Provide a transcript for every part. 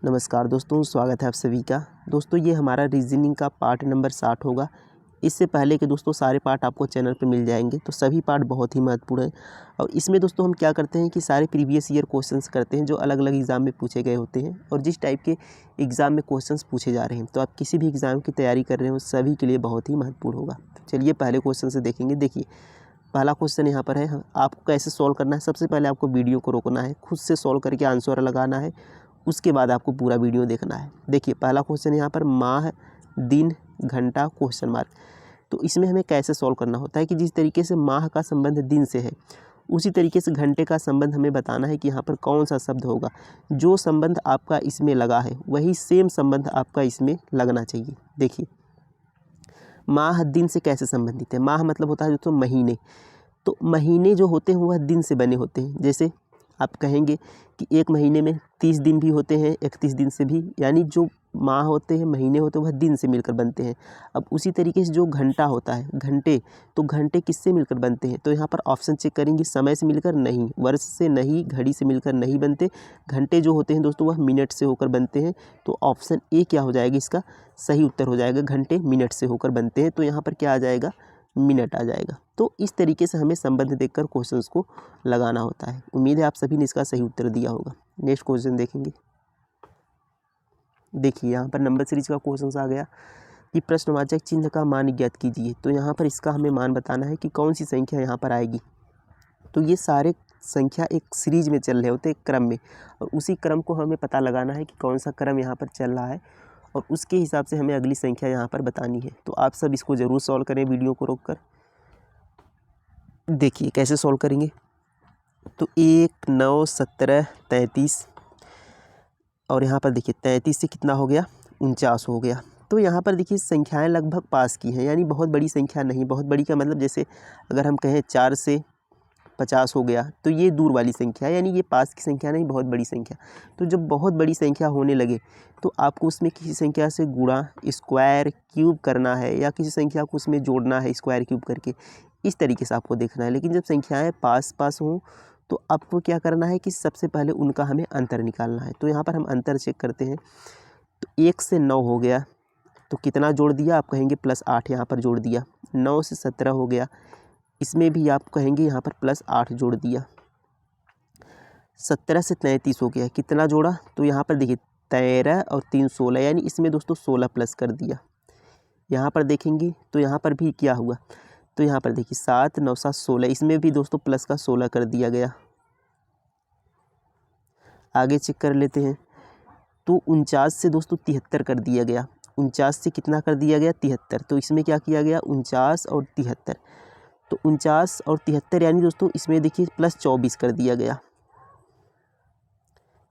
नमस्कार दोस्तों, स्वागत है आप सभी का। दोस्तों ये हमारा रीजनिंग का पार्ट नंबर 60 होगा। इससे पहले के दोस्तों सारे पार्ट आपको चैनल पे मिल जाएंगे, तो सभी पार्ट बहुत ही महत्वपूर्ण हैं। और इसमें दोस्तों हम क्या करते हैं कि सारे प्रीवियस ईयर क्वेश्चंस करते हैं जो अलग अलग एग्ज़ाम में पूछे गए होते हैं और जिस टाइप के एग्ज़ाम में क्वेश्चंस पूछे जा रहे हैं, तो आप किसी भी एग्ज़ाम की तैयारी कर रहे हो सभी के लिए बहुत ही महत्वपूर्ण होगा। तो चलिए पहले क्वेश्चन से देखेंगे। देखिए पहला क्वेश्चन यहाँ पर है, आपको कैसे सॉल्व करना है। सबसे पहले आपको वीडियो को रोकना है, खुद से सॉल्व करके आंसर लगाना है, उसके बाद आपको पूरा वीडियो देखना है। देखिए पहला क्वेश्चन यहाँ पर माह, दिन, घंटा, क्वेश्चन मार्क। तो इसमें हमें कैसे सॉल्व करना होता है कि जिस तरीके से माह का संबंध दिन से है, उसी तरीके से घंटे का संबंध हमें बताना है कि यहाँ पर कौन सा शब्द होगा। जो संबंध आपका इसमें लगा है वही सेम संबंध आपका इसमें लगना चाहिए। देखिए माह दिन से कैसे संबंधित है। माह मतलब होता है दोस्तों महीने। तो महीने जो होते हैं वह दिन से बने होते हैं। जैसे आप कहेंगे कि एक महीने में 30 दिन भी होते हैं, 31 दिन से भी, यानी जो माह होते हैं, महीने होते हैं, वह दिन से मिलकर बनते हैं। अब उसी तरीके से जो घंटा होता है, घंटे, तो घंटे किससे मिलकर बनते हैं। तो यहाँ पर ऑप्शन चेक करेंगे, समय से मिलकर नहीं, वर्ष से नहीं, घड़ी से मिलकर नहीं बनते। घंटे जो होते हैं दोस्तों वह मिनट से होकर बनते हैं। तो ऑप्शन ए क्या हो जाएगा, इसका सही उत्तर हो जाएगा, घंटे मिनट से होकर बनते हैं। तो यहाँ पर क्या आ जाएगा, मिनट आ जाएगा। तो इस तरीके से हमें संबंध देखकर क्वेश्चंस को लगाना होता है। उम्मीद है आप सभी ने इसका सही उत्तर दिया होगा। नेक्स्ट क्वेश्चन देखेंगे। देखिए यहाँ पर नंबर सीरीज का क्वेश्चन आ गया कि प्रश्नवाचक चिन्ह का मान ज्ञात कीजिए। तो यहाँ पर इसका हमें मान बताना है कि कौन सी संख्या यहाँ पर आएगी। तो ये सारे संख्या एक सीरीज में चल रहे होते हैं, एक क्रम में, और उसी क्रम को हमें पता लगाना है कि कौन सा क्रम यहाँ पर चल रहा है और उसके हिसाब से हमें अगली संख्या यहाँ पर बतानी है। तो आप सब इसको ज़रूर सॉल्व करें वीडियो को रोक कर। देखिए कैसे सॉल्व करेंगे। तो 1, 9, 17, 33, और यहाँ पर देखिए 33 से कितना हो गया, 49 हो गया। तो यहाँ पर देखिए संख्याएं लगभग पास की हैं, यानी बहुत बड़ी संख्या नहीं। बहुत बड़ी का मतलब जैसे अगर हम कहें 4 से 50 हो गया, तो ये दूर वाली संख्या है, यानी ये पास की संख्या नहीं, बहुत बड़ी संख्या। तो जब बहुत बड़ी संख्या होने लगे तो आपको उसमें किसी संख्या से गुणा, स्क्वायर, क्यूब करना है, या किसी संख्या को उसमें जोड़ना है स्क्वायर क्यूब करके। इस तरीके से आपको देखना है। लेकिन जब संख्याएं पास पास हों तो आपको क्या करना है कि सबसे पहले उनका हमें अंतर निकालना है। तो यहाँ पर हम अंतर चेक करते हैं। तो 1 से 9 हो गया, तो कितना जोड़ दिया, आप कहेंगे +8 यहाँ पर जोड़ दिया। 9 से 17 हो गया, इसमें भी आप कहेंगे यहाँ पर +8 जोड़ दिया। 17 से 33 हो गया, कितना जोड़ा, तो यहाँ पर देखिए 13 और 3 16, यानी इसमें दोस्तों 16 प्लस कर दिया। यहाँ पर देखेंगे तो यहाँ पर भी क्या हुआ, तो यहाँ पर देखिए 7 9 7 16, इसमें भी दोस्तों प्लस का 16 कर दिया गया। आगे चेक कर लेते हैं। तो 49 से दोस्तों 73 कर दिया गया। 49 से कितना कर दिया गया, 73। तो इसमें क्या किया गया, 49 और 73। तो 49 और 73 यानी दोस्तों इसमें देखिए +24 कर दिया गया।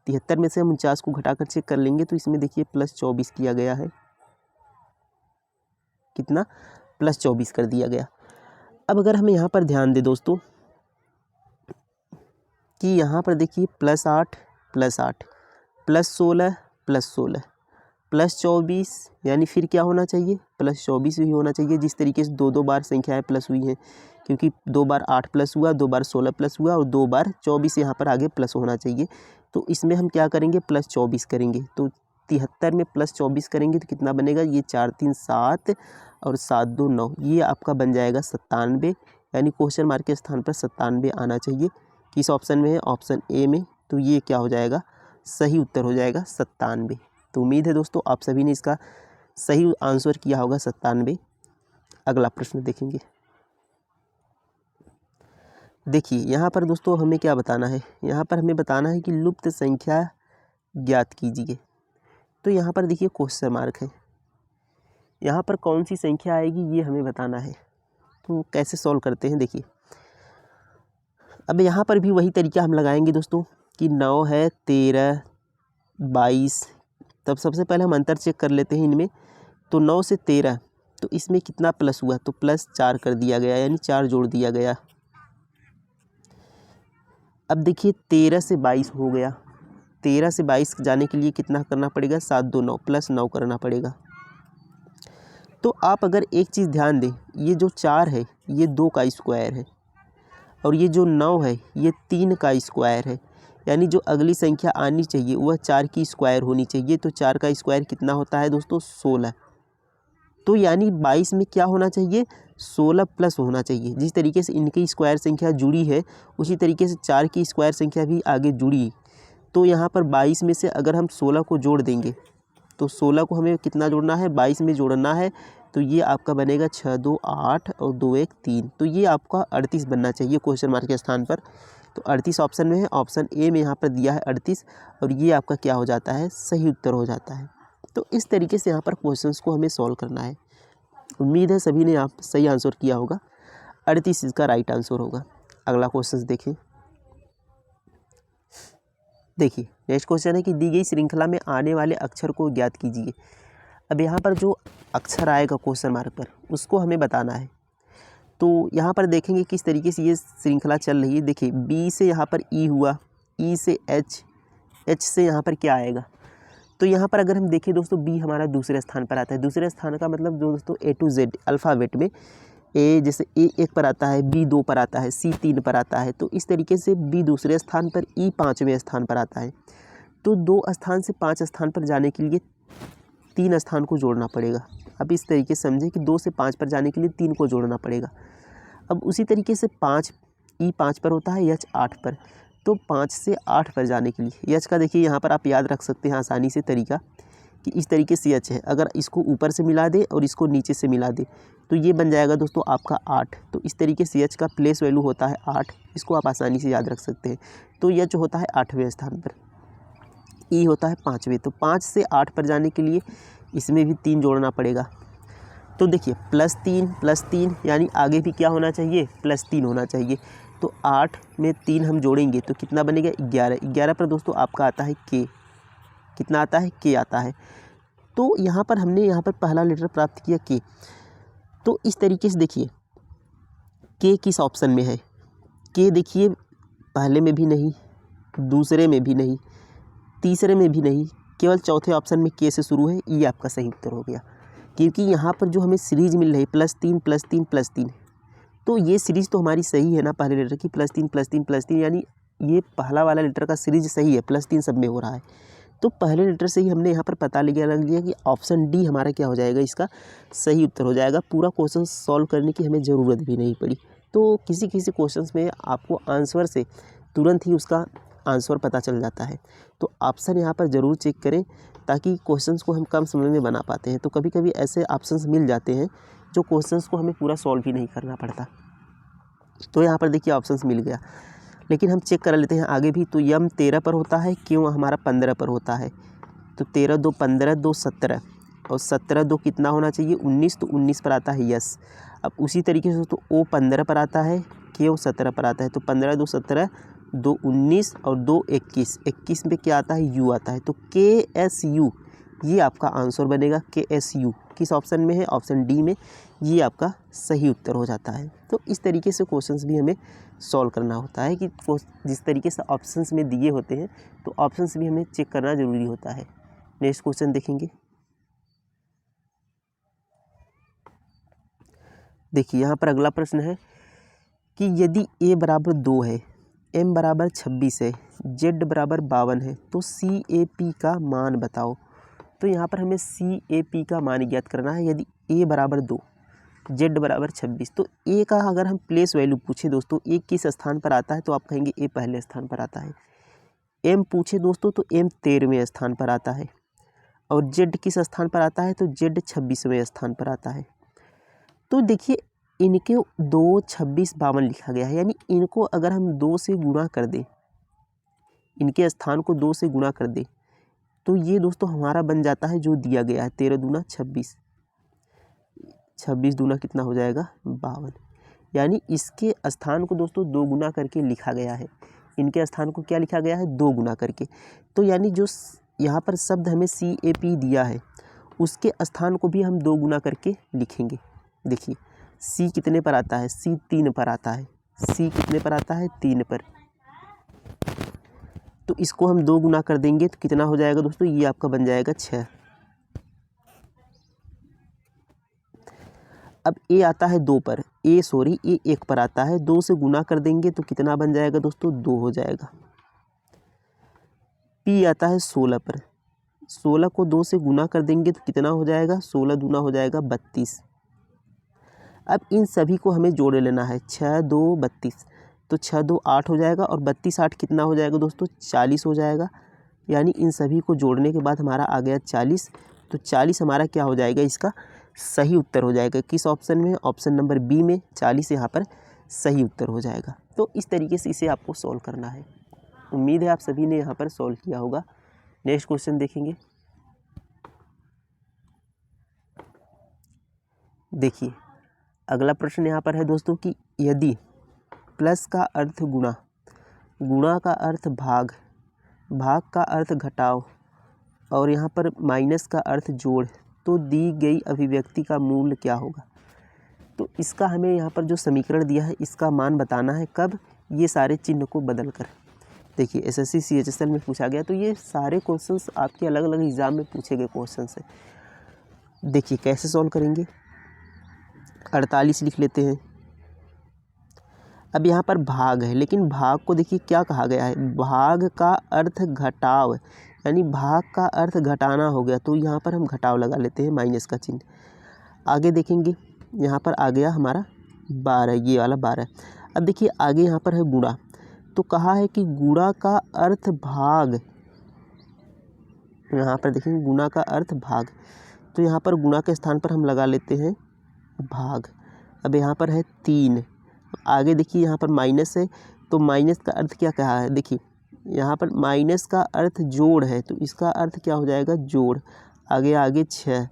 73 में से हम 49 को घटाकर चेक कर लेंगे तो इसमें देखिए +24 किया गया है। कितना, +24 कर दिया गया। अब अगर हमें यहाँ पर ध्यान दें दोस्तों कि यहाँ पर देखिए +8 +8 +16 +16 +24, यानी फिर क्या होना चाहिए, +24 भी होना चाहिए। जिस तरीके से दो बार संख्याएं प्लस हुई हैं, क्योंकि 2 बार 8 प्लस हुआ, 2 बार 16 प्लस हुआ और 2 बार 24 यहाँ पर आगे प्लस होना चाहिए। तो इसमें हम क्या करेंगे, +24 करेंगे। तो 73 में +24 करेंगे तो कितना बनेगा, ये 4 3 7 और 7 2 9, ये आपका बन जाएगा 97, यानी क्वेश्चन मार्क के स्थान पर 97 आना चाहिए। किस ऑप्शन में है, ऑप्शन ए में। तो ये क्या हो जाएगा, सही उत्तर हो जाएगा 97। तो उम्मीद है दोस्तों आप सभी ने इसका सही आंसर किया होगा, 97। अगला प्रश्न देखेंगे। देखिए यहाँ पर दोस्तों हमें क्या बताना है, यहाँ पर हमें बताना है कि लुप्त संख्या ज्ञात कीजिए। तो यहाँ पर देखिए क्वेश्चन मार्क है, यहाँ पर कौन सी संख्या आएगी ये हमें बताना है। तो कैसे सॉल्व करते हैं, देखिए अब यहाँ पर भी वही तरीका हम लगाएंगे दोस्तों कि 9 है, 13, 22। तब सबसे पहले हम अंतर चेक कर लेते हैं इनमें। तो 9 से 13, तो इसमें कितना प्लस हुआ, तो +4 कर दिया गया, यानी 4 जोड़ दिया गया। अब देखिए 13 से 22 हो गया। 13 से 22 जाने के लिए कितना करना पड़ेगा, 7 2 9 +9 करना पड़ेगा। तो आप अगर एक चीज़ ध्यान दें, ये जो 4 है ये 2 का स्क्वायर है, और ये जो 9 है ये 3 का स्क्वायर है, यानी जो अगली संख्या आनी चाहिए वह 4 की स्क्वायर होनी चाहिए। तो 4 का स्क्वायर कितना होता है दोस्तों? 16। तो यानी 22 में क्या होना चाहिए? 16 प्लस होना चाहिए। जिस तरीके से इनकी स्क्वायर संख्या जुड़ी है उसी तरीके से 4 की स्क्वायर संख्या भी आगे जुड़ी। तो यहाँ पर 22 में से अगर हम 16 को जोड़ देंगे तो 16 को हमें कितना जोड़ना है? 22 में जोड़ना है। तो ये आपका बनेगा 6 2 8 और 2 1 3। तो ये आपका 38 बनना चाहिए क्वेश्चन मार्क के स्थान पर। तो 38 ऑप्शन में है, ऑप्शन ए में यहाँ पर दिया है 38 और ये आपका क्या हो जाता है? सही उत्तर हो जाता है। तो इस तरीके से यहाँ पर क्वेश्चंस को हमें सॉल्व करना है। उम्मीद है सभी ने आप सही आंसर किया होगा। 38 इसका राइट आंसर होगा। अगला क्वेश्चन देखिए। नेक्स्ट क्वेश्चन है कि दी गई श्रृंखला में आने वाले अक्षर को ज्ञात कीजिए। अब यहाँ पर जो अक्षर आएगा क्वेश्चन मार्क पर उसको हमें बताना है। तो यहाँ पर देखेंगे किस तरीके से ये श्रृंखला चल रही है। देखिए बी से यहाँ पर ई हुआ, ई से एच, एच से यहाँ पर क्या आएगा? तो यहाँ पर अगर हम देखें दोस्तों बी हमारा दूसरे स्थान पर आता है। दूसरे स्थान का मतलब जो दोस्तों ए टू जेड अल्फ़ाबेट में ए जैसे ए 1 पर आता है, बी 2 पर आता है, सी 3 पर आता है। तो इस तरीके से बी दूसरे स्थान पर, ई 5वें स्थान पर आता है। तो 2 स्थान से 5 स्थान पर जाने के लिए 3 स्थान को जोड़ना पड़ेगा। अब इस तरीके से समझें कि 2 से 5 पर जाने के लिए 3 को जोड़ना पड़ेगा। अब उसी तरीके से 5 ई 5 पर होता है, एच 8 पर। तो 5 से 8 पर जाने के लिए एच का देखिए यहाँ पर आप याद रख सकते हैं आसानी से तरीका कि इस तरीके से एच है। अगर इसको ऊपर से मिला दे और इसको नीचे से मिला दे तो ये बन जाएगा दोस्तों आपका 8। तो इस तरीके से एच का प्लेस वैल्यू होता है 8। इसको आप आसानी से याद रख सकते हैं। तो एच होता है 8वें स्थान पर, ई होता है 5वें। तो 5 से 8 पर जाने के लिए इसमें भी 3 जोड़ना पड़ेगा। तो देखिए प्लस 3 यानी आगे भी क्या होना चाहिए? +3 होना चाहिए। तो 8 में 3 हम जोड़ेंगे तो कितना बनेगा? 11। 11 पर दोस्तों आपका आता है के। कितना आता है? के आता है। तो यहाँ पर हमने यहाँ पर पहला लेटर प्राप्त किया के। तो इस तरीके से देखिए के किस ऑप्शन में है? के देखिए पहले में भी नहीं, दूसरे में भी नहीं, तीसरे में भी नहीं, केवल चौथे ऑप्शन में के से शुरू है। ये आपका सही उत्तर हो गया। क्योंकि यहाँ पर जो हमें सीरीज मिल रही है +3 +3 +3, तो ये सीरीज़ तो हमारी सही है ना पहले लेटर की, +3 +3 +3, यानी ये पहला वाला लेटर का सीरीज सही है, +3 सब में हो रहा है। तो पहले लेटर से ही हमने यहाँ पर पता लग लिया कि ऑप्शन डी हमारा क्या हो जाएगा? इसका सही उत्तर हो जाएगा। पूरा क्वेश्चन सॉल्व करने की हमें ज़रूरत भी नहीं पड़ी। तो किसी किसी क्वेश्चंस में आपको आंसर से तुरंत ही उसका आंसर पता चल जाता है। तो ऑप्शन यहाँ पर ज़रूर चेक करें ताकि क्वेश्चंस को हम कम समय में बना पाते हैं। तो कभी कभी ऐसे ऑप्शंस मिल जाते हैं जो क्वेश्चंस को हमें पूरा सॉल्व ही नहीं करना पड़ता। तो यहाँ पर देखिए ऑप्शंस मिल गया, लेकिन हम चेक कर लेते हैं आगे भी। तो यम 13 पर होता है, क्यों हमारा 15 पर होता है? तो 13 2 15, 2 17 और 17 2 कितना होना चाहिए? 19। तो 19 पर आता है यस। अब उसी तरीके से तो ओ 15 पर आता है, क्यों 17 पर आता है? तो 15 2 17, 2 19 और 2 21। 21 में क्या आता है? यू आता है। तो KSU ये आपका आंसर बनेगा। KSU किस ऑप्शन में है? ऑप्शन डी में। ये आपका सही उत्तर हो जाता है। तो इस तरीके से क्वेश्चंस भी हमें सॉल्व करना होता है कि जिस तरीके से ऑप्शंस में दिए होते हैं तो ऑप्शंस भी हमें चेक करना ज़रूरी होता है। नेक्स्ट क्वेश्चन देखेंगे। देखिए यहाँ पर अगला प्रश्न है कि यदि a बराबर 2 है, m बराबर 26 है, z बराबर 52 है तो CAP का मान बताओ। तो यहाँ पर हमें CAP का मान ज्ञात करना है। यदि a बराबर 2, z बराबर 26, तो a का अगर हम प्लेस वैल्यू पूछे दोस्तों, a किस स्थान पर आता है? तो आप कहेंगे a पहले स्थान पर आता है। m पूछे दोस्तों तो m 13वें स्थान पर आता है। और z किस स्थान पर आता है? तो z 26वें स्थान पर आता है। तो देखिए इनके 2 26 52 लिखा गया है, यानी इनको अगर हम 2 से गुणा कर दें, इनके स्थान को 2 से गुणा कर दें तो ये दोस्तों हमारा बन जाता है जो दिया गया है 13 दूना 26, 26 दूना कितना हो जाएगा? 52। यानी इसके स्थान को दोस्तों 2 गुना करके लिखा गया है। इनके स्थान को क्या लिखा गया है? 2 गुना करके। तो यानी जो यहाँ पर शब्द हमें CAP दिया है उसके स्थान को भी हम 2 गुना करके लिखेंगे। देखिए C कितने पर आता है? C 3 पर आता है। C कितने पर आता है? 3 पर। तो इसको हम 2 गुना कर देंगे तो कितना हो जाएगा दोस्तों? ये आपका बन जाएगा 6। अब A आता है 2 पर, A 1 पर आता है। 2 से गुना कर देंगे तो कितना बन जाएगा दोस्तों? 2 हो जाएगा। P आता है 16 पर। 16 को 2 से गुना कर देंगे तो कितना हो जाएगा, 16 दूना हो जाएगा 32। अब इन सभी को हमें जोड़ लेना है, 6 2 32, तो 6 2 8 हो जाएगा और 32 8 कितना हो जाएगा दोस्तों, 40 हो जाएगा। यानी इन सभी को जोड़ने के बाद हमारा आ गया 40। तो 40 हमारा क्या हो जाएगा, इसका सही उत्तर हो जाएगा। किस ऑप्शन में, ऑप्शन नंबर बी में 40 यहाँ पर सही उत्तर हो जाएगा। तो इस तरीके से इसे आपको सॉल्व करना है। उम्मीद है आप सभी ने यहाँ पर सॉल्व किया होगा। नेक्स्ट क्वेश्चन देखेंगे। देखिए अगला प्रश्न यहाँ पर है दोस्तों कि यदि प्लस का अर्थ गुणा, गुणा का अर्थ भाग, भाग का अर्थ घटाव और यहाँ पर माइनस का अर्थ जोड़, तो दी गई अभिव्यक्ति का मूल क्या होगा। तो इसका हमें यहाँ पर जो समीकरण दिया है इसका मान बताना है। कब, ये सारे चिन्ह को बदल कर। देखिए एसएससी CHSL में पूछा गया, तो ये सारे क्वेश्चंस आपके अलग अलग एग्ज़ाम में पूछे गए क्वेश्चंस हैं। देखिए कैसे सॉल्व करेंगे। 48 लिख लेते हैं। अब यहाँ पर भाग है, लेकिन भाग को देखिए क्या कहा गया है, भाग का अर्थ घटाव, यानी भाग का अर्थ घटाना हो गया, तो यहाँ पर हम घटाव लगा लेते हैं, माइनस का चिन्ह। आगे देखेंगे, यहाँ पर आ गया हमारा 12, ये वाला 12। अब देखिए आगे यहाँ पर है गुणा, तो कहा है कि गुणा का अर्थ भाग, यहाँ पर देखेंगे गुणा का अर्थ भाग, तो यहाँ पर गुणा के स्थान पर हम लगा लेते हैं भाग। अब यहाँ पर है 3। आगे देखिए यहाँ पर माइनस है, तो माइनस का अर्थ क्या कहा है, देखिए यहाँ पर माइनस का अर्थ जोड़ है, तो इसका अर्थ क्या हो जाएगा, जोड़। आगे 6।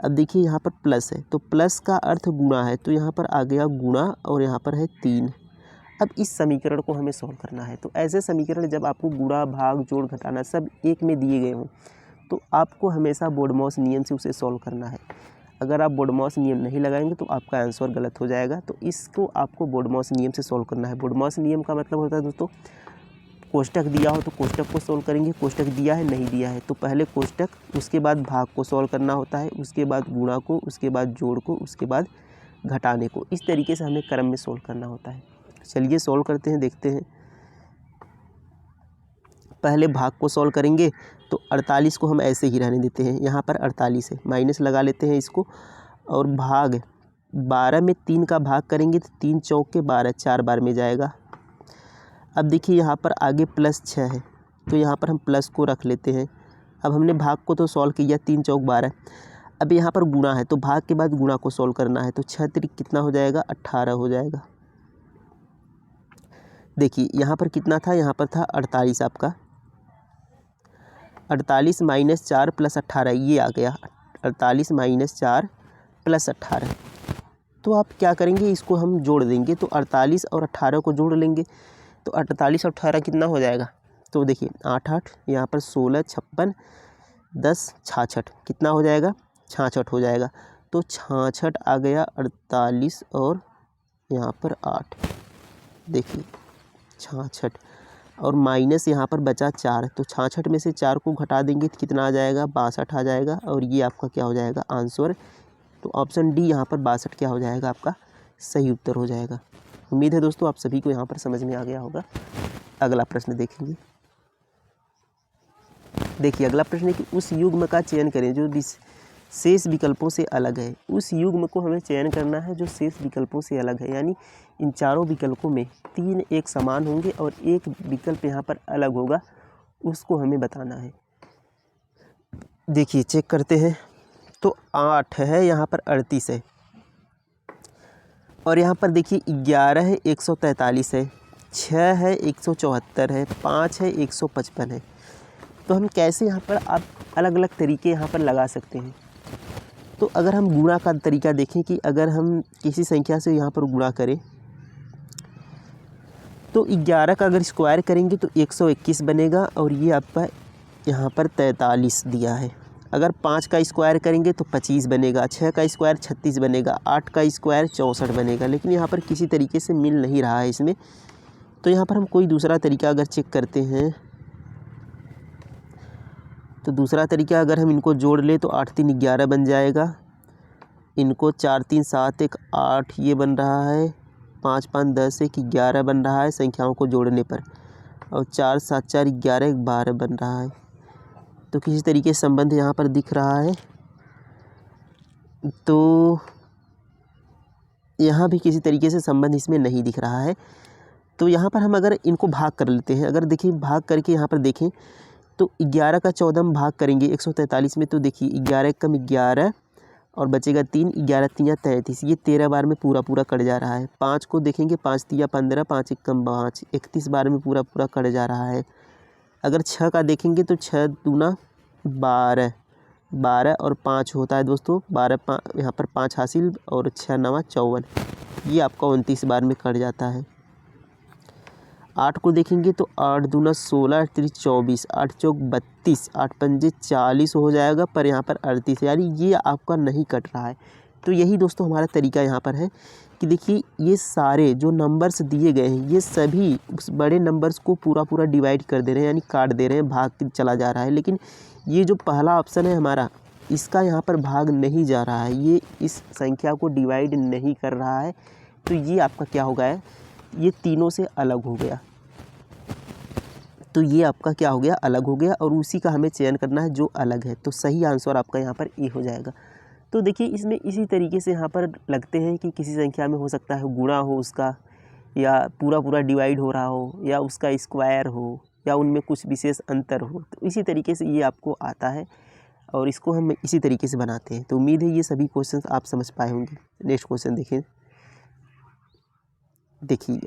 अब देखिए यहाँ पर प्लस है, तो प्लस का अर्थ गुणा है, तो यहाँ पर आ गया गुणा और यहाँ पर है 3। अब इस समीकरण को हमें सॉल्व करना है। तो ऐसे समीकरण जब आपको गुणा भाग जोड़ घटाना सब एक में दिए गए हों, तो आपको हमेशा बोडमॉस नियम से उसे सॉल्व करना है। अगर आप बोडमॉस नियम नहीं लगाएंगे तो आपका आंसर गलत हो जाएगा। तो इसको आपको बोडमॉस नियम से सॉल्व करना है। बोडमॉस नियम का मतलब होता है दोस्तों, कोष्टक दिया हो तो कोष्टक को सॉल्व करेंगे, कोष्टक दिया है नहीं दिया है तो पहले कोष्टक, उसके बाद भाग को सॉल्व करना होता है, उसके बाद गुणा को, उसके बाद जोड़ को, उसके बाद घटाने को। इस तरीके से हमें क्रम में सॉल्व करना होता है। चलिए सॉल्व करते हैं, देखते हैं। पहले भाग को सॉल्व करेंगे तो 48 को हम ऐसे ही रहने देते हैं, यहाँ पर 48 है, माइनस लगा लेते हैं इसको। और भाग 12 में 3 का भाग करेंगे तो 3 चौक के 12, 4 बार में जाएगा। अब देखिए यहाँ पर आगे प्लस 6 है, तो यहाँ पर हम प्लस को रख लेते हैं। अब हमने भाग को तो सॉल्व किया, 3 चौक 12। अब यहाँ पर गुणा है, तो भाग के बाद गुणा को सॉल्व करना है, तो 6 त्रिक कितना हो जाएगा, 18 हो जाएगा। देखिए यहाँ पर कितना था, यहाँ पर था 48 आपका, 48 माइनस 4 प्लस 18, ये आ गया 48 माइनस 4 प्लस 18। तो आप क्या करेंगे, इसको हम जोड़ देंगे, तो 48 और 18 को जोड़ लेंगे, तो 48 और 18 कितना हो जाएगा, तो देखिए 8 8, यहाँ पर 16 56 10 66, कितना हो जाएगा, 66 हो जाएगा। तो 66 आ गया 48 और यहाँ पर 8, देखिए 66 और माइनस यहाँ पर बचा 4, तो 66 में से 4 को घटा देंगे तो कितना आ जाएगा, 62 आ जाएगा। और ये आपका क्या हो जाएगा, आंसर। तो ऑप्शन डी यहाँ पर 62 क्या हो जाएगा, आपका सही उत्तर हो जाएगा। उम्मीद है दोस्तों आप सभी को यहाँ पर समझ में आ गया होगा। अगला प्रश्न देखेंगे। देखिए अगला प्रश्न है कि उस युग्म का चयन करें जो शेष विकल्पों से अलग है। उस युग्म को हमें चयन करना है जो शेष विकल्पों से अलग है, यानी इन चारों विकल्पों में 3 एक समान होंगे और एक विकल्प यहाँ पर अलग होगा, उसको हमें बताना है। देखिए चेक करते हैं, तो 8 है, यहाँ पर 38 है, और यहाँ पर देखिए 11 है, 143 है, 6 है, 174 है, 5 है, 155 है। तो हम कैसे यहाँ पर आप अलग अलग तरीके यहाँ पर लगा सकते हैं। तो अगर हम गुणा का तरीका देखें कि अगर हम किसी संख्या से यहाँ पर गुणा करें, तो 11 का अगर स्क्वायर करेंगे तो 121 बनेगा, और ये आपका यहाँ पर 43 दिया है। अगर 5 का स्क्वायर करेंगे तो 25 बनेगा, 6 का स्क्वायर 36 बनेगा, 8 का स्क्वायर 64 बनेगा। लेकिन यहाँ पर किसी तरीके से मिल नहीं रहा है इसमें, तो यहाँ पर हम कोई दूसरा तरीका अगर चेक करते हैं, तो दूसरा तरीका अगर हम इनको जोड़ ले तो 8 3 11 बन जाएगा, इनको 4 3 7 1 8 ये बन रहा है, 5 5 10 1 11 बन रहा है संख्याओं को जोड़ने पर। और 4 7 4 11 12 बन रहा है। तो किसी तरीके से संबंध यहाँ पर दिख रहा है। तो यहाँ भी किसी तरीके से संबंध इसमें नहीं दिख रहा है। तो यहाँ पर हम अगर इनको भाग कर लेते हैं, अगर देखिए भाग करके यहाँ पर देखें तो 11 का 14 हम भाग करेंगे 143 में, तो देखिए 11 कम 11 और बचेगा 3, 11 3 33, ये 13 बार में पूरा पूरा कट जा रहा है। 5 को देखेंगे 5 3 15, 5 1 कम 5, 31 बार में पूरा पूरा कट जा रहा है। अगर 6 का देखेंगे तो 6 दूना 12, 12 और 5 होता है दोस्तों 12, यहाँ पर 5 हासिल और 6 9 54, ये आपका 29 बार में कट जाता है। 8 को देखेंगे तो 8 दूना 16, 8 3 24, 8 चौक 32, 8 पंजे 40 हो जाएगा, पर यहाँ पर 38, यानी ये आपका नहीं कट रहा है। तो यही दोस्तों हमारा तरीका यहाँ पर है कि देखिए ये सारे जो नंबर्स दिए गए हैं ये सभी उस बड़े नंबर्स को पूरा पूरा डिवाइड कर दे रहे हैं, यानी काट दे रहे हैं, भाग चला जा रहा है। लेकिन ये जो पहला ऑप्शन है हमारा, इसका यहाँ पर भाग नहीं जा रहा है, ये इस संख्या को डिवाइड नहीं कर रहा है। तो ये आपका क्या हो गया है, ये तीनों से अलग हो गया। तो ये आपका क्या हो गया, अलग हो गया, और उसी का हमें चयन करना है जो अलग है। तो सही आंसर आपका यहाँ पर ए हो जाएगा। तो देखिए इसमें इसी तरीके से यहाँ पर लगते हैं कि किसी संख्या में हो सकता है गुणा हो उसका, या पूरा पूरा डिवाइड हो रहा हो, या उसका स्क्वायर हो, या उनमें कुछ विशेष अंतर हो। तो इसी तरीके से ये आपको आता है और इसको हम इसी तरीके से बनाते हैं। तो उम्मीद है ये सभी क्वेश्चंस आप समझ पाए होंगे। नेक्स्ट क्वेश्चन देखिए।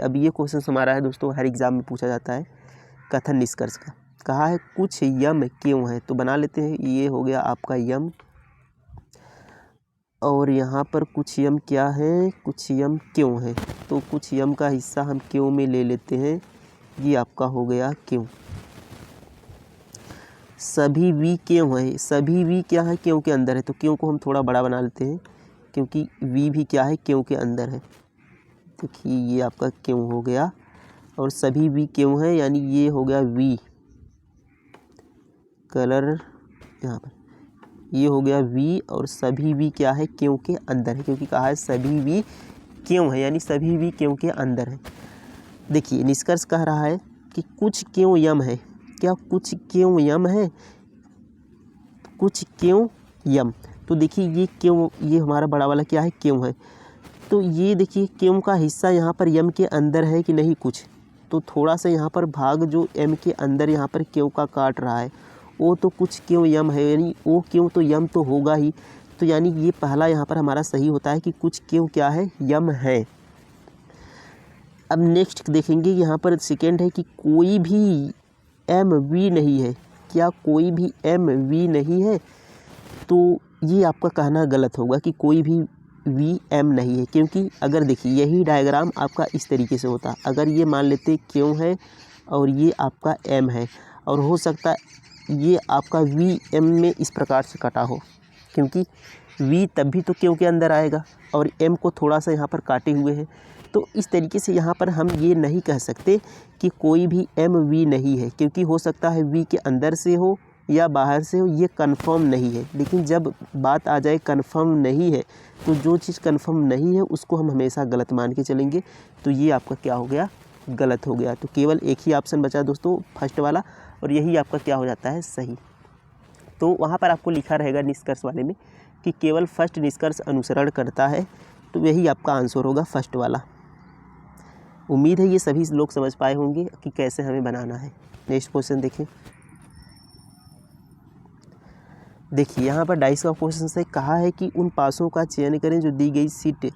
अब ये क्वेश्चन हमारा है दोस्तों, हर एग्ज़ाम में पूछा जाता है, कथन निष्कर्ष का। कहा है कुछ यम क्यों है, तो बना लेते हैं। ये हो गया आपका यम, और यहाँ पर कुछ यम क्या है, कुछ यम क्यों है। तो कुछ यम का हिस्सा हम क्यों में ले लेते हैं, ये आपका हो गया क्यों। सभी वी क्यों है, सभी वी क्या है, क्यों के अंदर है। तो क्यों को हम थोड़ा बड़ा बना लेते हैं, क्योंकि वी भी क्या है, क्यों के अंदर है। देखिए ये आपका क्यों हो गया, और सभी वी क्यों है, यानी ये हो गया वी कलर यहाँ पर, ये हो गया वी, और सभी वी क्या है, क्यों के अंदर है, क्योंकि कहा है सभी वी क्यों है, यानी सभी वी क्यों के अंदर है। देखिए निष्कर्ष कह रहा है कि कुछ क्यों यम है, क्या कुछ क्यों यम है, कुछ क्यों यम। तो देखिए ये क्यों, ये हमारा बड़ा वाला क्या है, क्यों है। तो ये देखिए क्यों का हिस्सा यहाँ पर यम के अंदर है कि नहीं कुछ, तो थोड़ा सा यहाँ पर भाग जो एम के अंदर यहाँ पर क्यों का काट रहा है, वो तो कुछ क्यों यम है, यानी वो क्यों तो यम तो होगा ही। तो यानी ये पहला यहाँ पर हमारा सही होता है कि कुछ क्यों क्या है, यम है। अब नेक्स्ट देखेंगे यहाँ पर सेकेंड है कि कोई भी एम वी नहीं है, क्या कोई भी एम वी नहीं है। तो ये आपका कहना गलत होगा कि कोई भी वी एम नहीं है, क्योंकि अगर देखिए यही डायग्राम आपका इस तरीके से होता, अगर ये मान लेते क्यों है और ये आपका एम है, और हो सकता है ये आपका वी एम में इस प्रकार से कटा हो, क्योंकि वी तब भी तो क्यों के अंदर आएगा और एम को थोड़ा सा यहाँ पर काटे हुए हैं। तो इस तरीके से यहाँ पर हम ये नहीं कह सकते कि कोई भी एम वी नहीं है, क्योंकि हो सकता है वी के अंदर से हो या बाहर से हो, ये कंफर्म नहीं है। लेकिन जब बात आ जाए कंफर्म नहीं है, तो जो चीज़ कंफर्म नहीं है उसको हम हमेशा गलत मान के चलेंगे। तो ये आपका क्या हो गया, गलत हो गया। तो केवल एक ही ऑप्शन बचा दोस्तों, फर्स्ट वाला, और यही आपका क्या हो जाता है, सही। तो वहाँ पर आपको लिखा रहेगा निष्कर्ष वाले में कि केवल फर्स्ट निष्कर्ष अनुसरण करता है, तो यही आपका आंसर होगा, फर्स्ट वाला। उम्मीद है ये सभी लोग समझ पाए होंगे कि कैसे हमें बनाना है। नेक्स्ट क्वेश्चन देखिए यहाँ पर 22 का क्वेश्चन से कहा है कि उन पासों का चयन करें जो दी गई सीट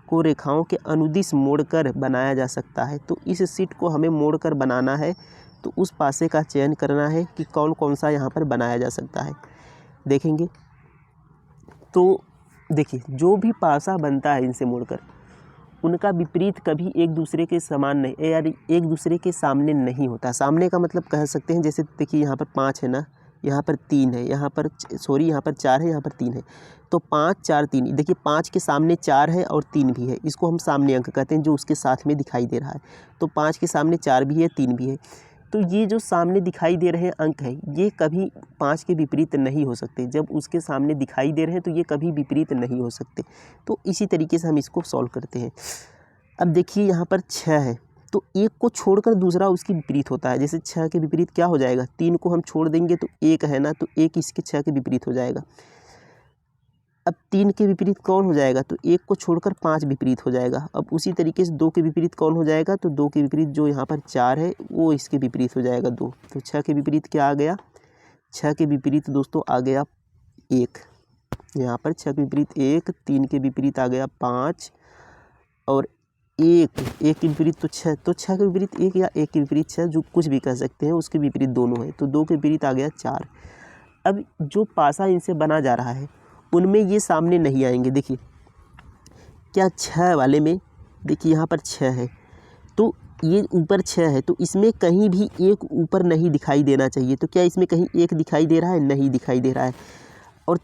को रेखाओं के अनुदिश मोड़कर बनाया जा सकता है। तो इस सीट को हमें मोड़कर बनाना है, तो उस पासे का चयन करना है कि कौन कौन सा यहाँ पर बनाया जा सकता है। देखेंगे तो देखिए जो भी पासा बनता है इनसे मोड़कर, उनका विपरीत कभी एक दूसरे के समान नहीं, यानी एक दूसरे के सामने नहीं होता। सामने का मतलब कह सकते हैं, जैसे देखिए यहाँ पर 5 है ना, यहाँ पर 3 है, यहाँ पर यहाँ पर 4 है, यहाँ पर 3 है। तो 5 4 3, देखिए 5 के सामने 4 है और 3 भी है, इसको हम सामने अंक कहते हैं जो उसके साथ में दिखाई दे रहा है। तो 5 के सामने 4 भी है, 3 भी है। तो ये जो सामने दिखाई दे रहे अंक है, ये कभी 5 के विपरीत नहीं हो सकते। जब उसके सामने दिखाई दे रहे हैं तो ये कभी विपरीत नहीं हो सकते। तो इसी तरीके से हम इसको सॉल्व करते हैं। अब देखिए यहाँ पर 6 है, तो एक को छोड़कर दूसरा उसकी विपरीत होता है। जैसे 6 के विपरीत क्या हो जाएगा, 3 को हम छोड़ देंगे तो 1 है ना, तो 1 इसके 6 के विपरीत हो जाएगा। अब 3 के विपरीत कौन हो जाएगा, तो 1 को छोड़कर 5 विपरीत हो जाएगा। अब उसी तरीके से 2 के विपरीत कौन हो जाएगा, तो 2 के विपरीत जो यहाँ पर 4 है वो इसके विपरीत हो जाएगा 2। तो 6 के विपरीत क्या आ गया, 6 के विपरीत दोस्तों आ गया 1, यहाँ पर 6 के विपरीत 1, 3 के विपरीत आ गया 5 और 1 के विपरीत तो 6, तो 6 के विपरीत 1 या 1 के विपरीत 6 जो कुछ भी कह सकते हैं, उसके विपरीत दोनों है। तो 2 के विपरीत आ गया 4। अब जो पासा इनसे बना जा रहा है उनमें ये सामने नहीं आएंगे। देखिए क्या 6 वाले में, देखिए यहाँ पर 6 है तो ये ऊपर 6 है, तो इसमें कहीं भी एक ऊपर नहीं दिखाई देना चाहिए। तो क्या इसमें कहीं 1 दिखाई दे रहा है, नहीं दिखाई दे रहा है। और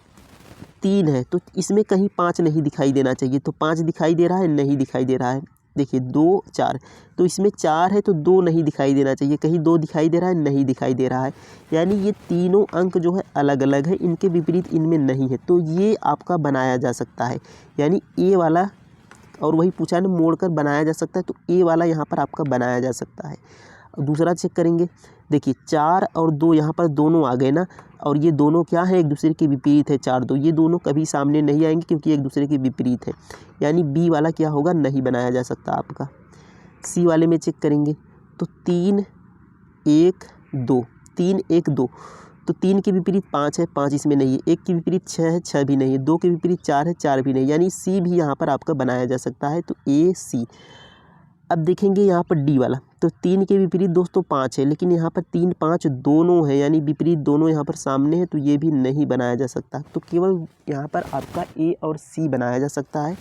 3 है तो इसमें कहीं 5 नहीं दिखाई देना चाहिए, तो 5 दिखाई दे रहा है, नहीं दिखाई दे रहा है। देखिए 2 4, तो इसमें 4 है तो 2 नहीं दिखाई देना चाहिए, कहीं 2 दिखाई दे रहा है, नहीं दिखाई दे रहा है। यानी ये तीनों अंक जो है अलग अलग है, इनके विपरीत इनमें नहीं है, तो ये आपका बनाया जा सकता है। यानी ए वाला, और वही पूछा ना, मोड़ कर बनाया जा सकता है, तो ए वाला यहाँ पर आपका बनाया जा सकता है। दूसरा चेक करेंगे, देखिए 4 और 2 यहाँ पर दोनों आ गए ना, और ये दोनों क्या है, एक दूसरे के विपरीत है। 4 2 ये दोनों कभी सामने नहीं आएंगे क्योंकि एक दूसरे के विपरीत है। यानी बी वाला क्या होगा, नहीं बनाया जा सकता आपका। सी वाले में चेक करेंगे तो 3 1 2, 3 1 2, तो 3 के विपरीत 5 है, 5 इसमें नहीं है। 1 के विपरीत 6 है, 6 भी नहीं है। 2 के विपरीत 4 है, 4 भी नहीं। यानी सी भी यहाँ पर आपका बनाया जा सकता है, तो ए सी। अब देखेंगे यहाँ पर डी वाला, तो 3 के विपरीत दोस्तों 5 है, लेकिन यहाँ पर 3 5 दोनों है, यानी विपरीत दोनों यहाँ पर सामने है, तो ये भी नहीं बनाया जा सकता। तो केवल यहाँ पर आपका ए और सी बनाया जा सकता है।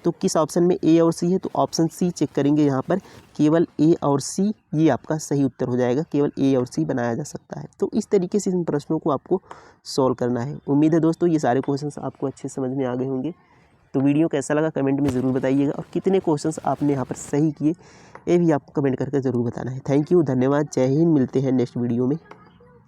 तो किस ऑप्शन में ए और सी है, तो ऑप्शन सी चेक करेंगे यहाँ पर, केवल ए और सी, ये आपका सही उत्तर हो जाएगा। केवल ए और सी बनाया जा सकता है। तो इस तरीके से इन प्रश्नों को आपको सॉल्व करना है। उम्मीद है दोस्तों ये सारे क्वेश्चंस आपको अच्छे समझ में आ गए होंगे। तो वीडियो कैसा लगा कमेंट में ज़रूर बताइएगा, और कितने क्वेश्चंस आपने यहाँ पर सही किए ये भी आपको कमेंट करके ज़रूर बताना है। थैंक यू, धन्यवाद, जय हिंद। मिलते हैं नेक्स्ट वीडियो में।